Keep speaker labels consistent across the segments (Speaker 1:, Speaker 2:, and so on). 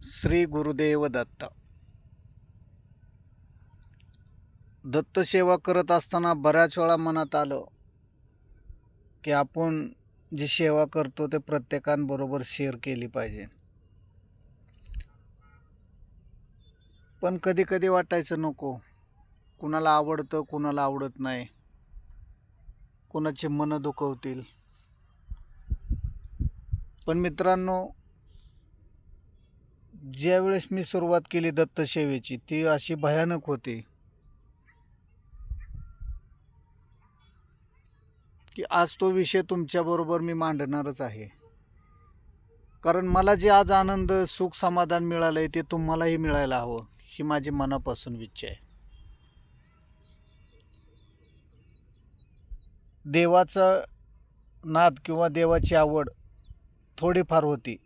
Speaker 1: श्री गुरुदेव दत्त. दत्त सेवा करत असताना बऱ्याच वेळा मनात आलं की आपण जी सेवा करतो ते प्रत्येकाबरोबर शेअर केली पाहिजे. पण कधी कधी वाटायचं नको, कुणाला आवडतं कुणाला आवडत नाही, कुणाचे मन दुखवतील. पण मित्रांनो, ज्यावेळेस मी सुरुवात केली दत्त सेवेची ती अशी भयानक होती की आज तो विषय तुमच्याबरोबर मी मांडणारच आहे. कारण मला जे आज आनंद सुख समाधान मिळालंय ते तुम्हालाही मिळायला हवं ही माझी मनापासून इच्छा आहे. देवाचा नाद किंवा देवाची आवड थोडीफार होती,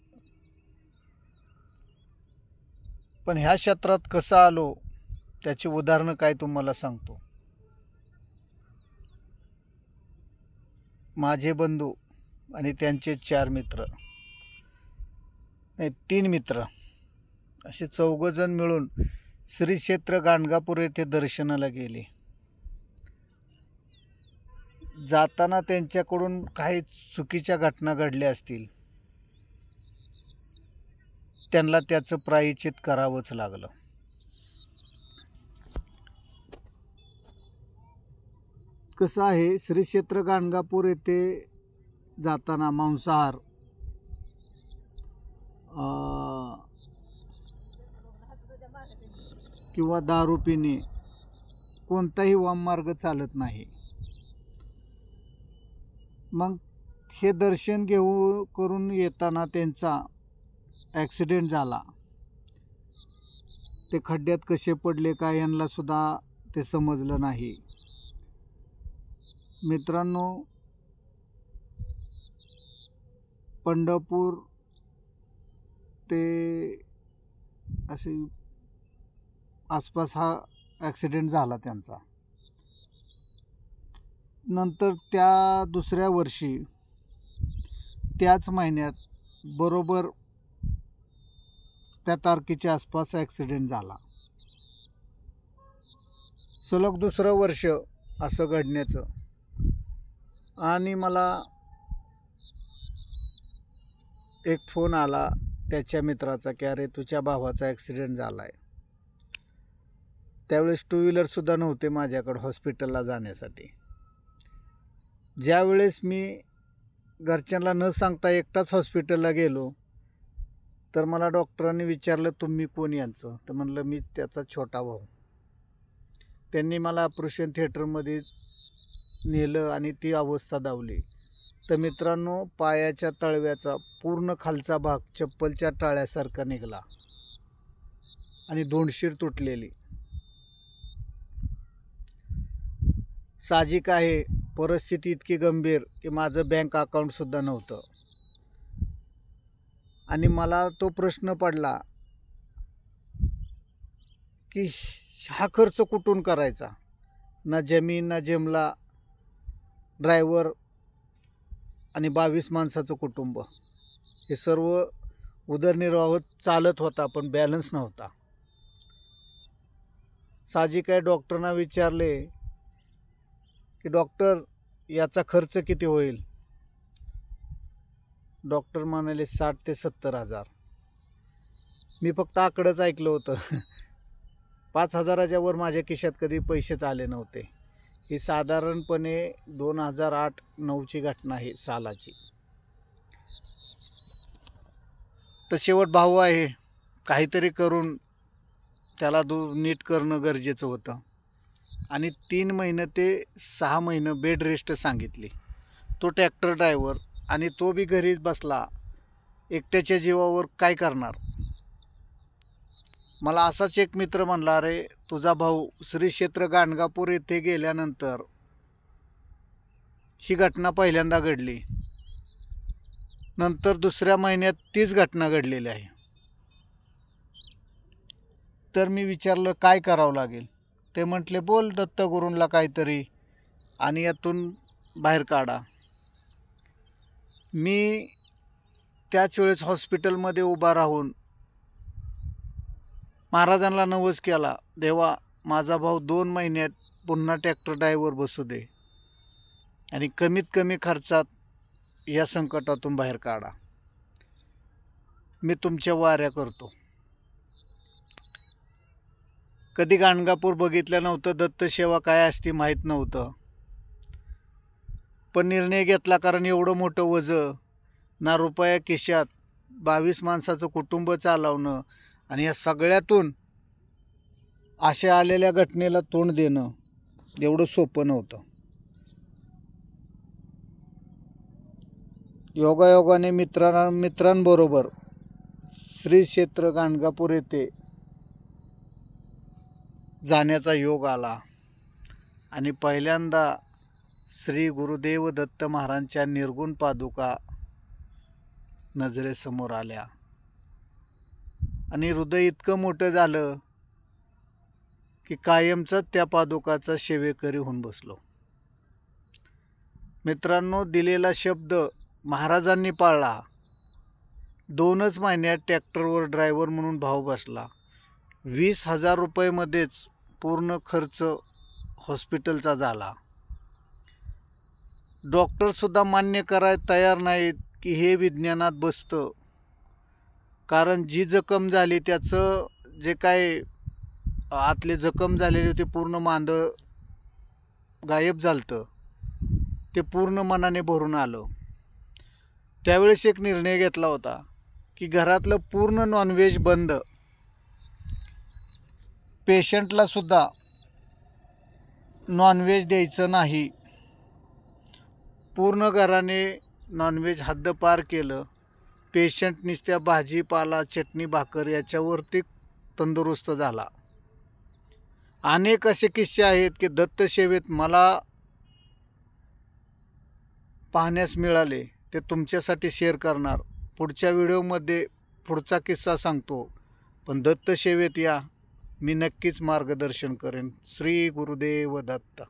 Speaker 1: पण ह्या क्षेत्रात कसं आलो त्याची उदाहरणं काय तुम्हाला सांगतो. माझे बंधू आणि त्यांचे 4 मित्र, नाही 3 मित्र, असे 4 जण मिळून श्री क्षेत्र गाणगापूर येथे दर्शनाला गेले. जाताना त्यांच्याकडून काही चुकीच्या घटना घडल्या असतील, त्यांना त्याचं प्रायश्चित करावंच लागलं. कसं आहे, श्री क्षेत्र गाणगापूर येथे जाताना मांसाहार किंवा दारू पिणे कोणताही वाममार्ग चालत नाही. मग हे दर्शन करून येताना त्यांचा ॲक्सिडेंट झाला. ते खड्ड्यात कसे पडले काय यांना सुद्धा ते समजलं नाही. मित्रांनो, पंढरपूर ते असे आसपास हा ॲक्सिडेंट झाला त्यांचा. नंतर त्या दुसऱ्या वर्षी त्याच महिन्यात बरोबर त्या तारखेच्या आसपास ॲक्सिडेंट झाला. सलग दुसरं वर्ष असं घडण्याचं. आणि मला एक फोन आला त्याच्या मित्राचा की अरे तुझ्या भावाचा ॲक्सिडेंट झाला आहे. त्यावेळेस 2 व्हीलरसुद्धा नव्हते माझ्याकडं हॉस्पिटलला जाण्यासाठी. ज्यावेळेस मी घरच्यांना न सांगता एकटाच हॉस्पिटलला गेलो तर मला डॉक्टरांनी विचारलं तुम्ही कोण यांचं, तर म्हणलं मी त्याचा छोटा भाऊ. त्यांनी मला ऑपरेशन थिएटरमध्ये नेलं आणि ती अवस्था दावली. तर मित्रांनो, पायाच्या तळव्याचा पूर्ण खालचा भाग चप्पलच्या टाळ्यासारखा निघाला आणि दोंडशीर तुटलेली. साहजिक आहे, परिस्थिती इतकी गंभीर की माझं बँक अकाउंटसुद्धा नव्हतं. आणि मला तो प्रश्न पडला की हा खर्च कुठून करायचा. ना जमीन ना जमला, ड्रायव्हर आणि 22 माणसाचं कुटुंब, हे सर्व उदरनिर्वाह चालत होता पण बॅलन्स नव्हता. साहजिक आहे, डॉक्टरांना विचारले की डॉक्टर याचा खर्च किती होईल. डॉक्टर म्हणाले 60 ते 70 हजार. मी फक्त आकडंच ऐकलं होतं. 5,000च्या वर माझ्या खिशात कधी पैसेच आले नव्हते. ही साधारणपणे 2008-9ची घटना आहे, सालाची. तर शेवट भाऊ आहे, काहीतरी करून त्याला नीट करणं गरजेचं होतं. आणि 3 महिने ते 6 महिने बेड रेस्ट सांगितली. तो ट्रॅक्टर ड्रायव्हर आणि तो बी घरी बसला, एकट्याच्या जीवावर काय करणार. मला असाच एक मित्र म्हणला, अरे तुझा भाऊ श्री क्षेत्र गाणगापूर येथे गेल्यानंतर ही घटना पहिल्यांदा घडली, नंतर दुसऱ्या महिन्यात तीच घटना घडलेली आहे. तर मी विचारलं काय करावं लागेल. ते म्हटले बोल दत्तगुरूंला काहीतरी आणि यातून बाहेर काढा. मी त्याच वेळेस हॉस्पिटलमध्ये उभा राहून महाराजांना नवस केला, देवा माझा भाऊ 2 महिन्यात पुन्हा ट्रॅक्टर ड्रायव्हर बसू दे आणि कमीत कमी खर्चात या संकटातून बाहेर काढा. मी तुमच्या वाऱ्या करतो. कधी गाणगापूर बघितलं नव्हतं, दत्तसेवा काय असते माहीत नव्हतं, पण निर्णय घेतला. कारण एवढं मोठं वजं, ना रुपया खिशात, 22 माणसाचं कुटुंब चालवणं आणि या सगळ्यातून अशा आलेल्या घटनेला तोंड देणं एवढं सोपं नव्हतं. योगायोगाने मित्रांबरोबर श्री क्षेत्र गाणगापूर येथे जाण्याचा योग आला आणि पहिल्यांदा श्री गुरुदेव दत्त महाराजांच्या निर्गुण पादुका नजरेसमोर आल्या आणि हृदय इतकं मोठं झालं की कायमचाच त्या पादुकाचा सेवेकरी होऊन बसलो. मित्रांनो, दिलेला शब्द महाराजांनी पाळला. 2च महिन्यात ट्रॅक्टरवर ड्रायव्हर म्हणून भाव बसला. 20,000 रुपयेमध्येच पूर्ण खर्च हॉस्पिटलचा झाला. डॉक्टरसुद्धा मान्य करायला तयार नाहीत की हे विज्ञानात बसतं. कारण जी जखम झाली त्याचं जे काय आतले जखम झालेले ते पूर्ण मांदळ गायब झालतं, ते पूर्ण मनाने भरून आलं. त्यावेळेस एक निर्णय घेतला होता की घरातलं पूर्ण नॉनव्हेज बंद, पेशंटला सुद्धा नॉनव्हेज द्यायचं नाही. पूर्ण घराने नॉनव्हेज हद्दपार केलं. पेशंट नुसत्या भाजीपाला, चटणी, भाकर याच्यावरती तंदुरुस्त झाला. अनेक असे किस्से आहेत की दत्तसेवेत मला पाहण्यास मिळाले, ते तुमच्यासाठी शेअर करणार. पुढच्या व्हिडिओमध्ये पुढचा किस्सा सांगतो. पण दत्तसेवेत या, मी नक्कीच मार्गदर्शन करेन. श्री गुरुदेव दत्त.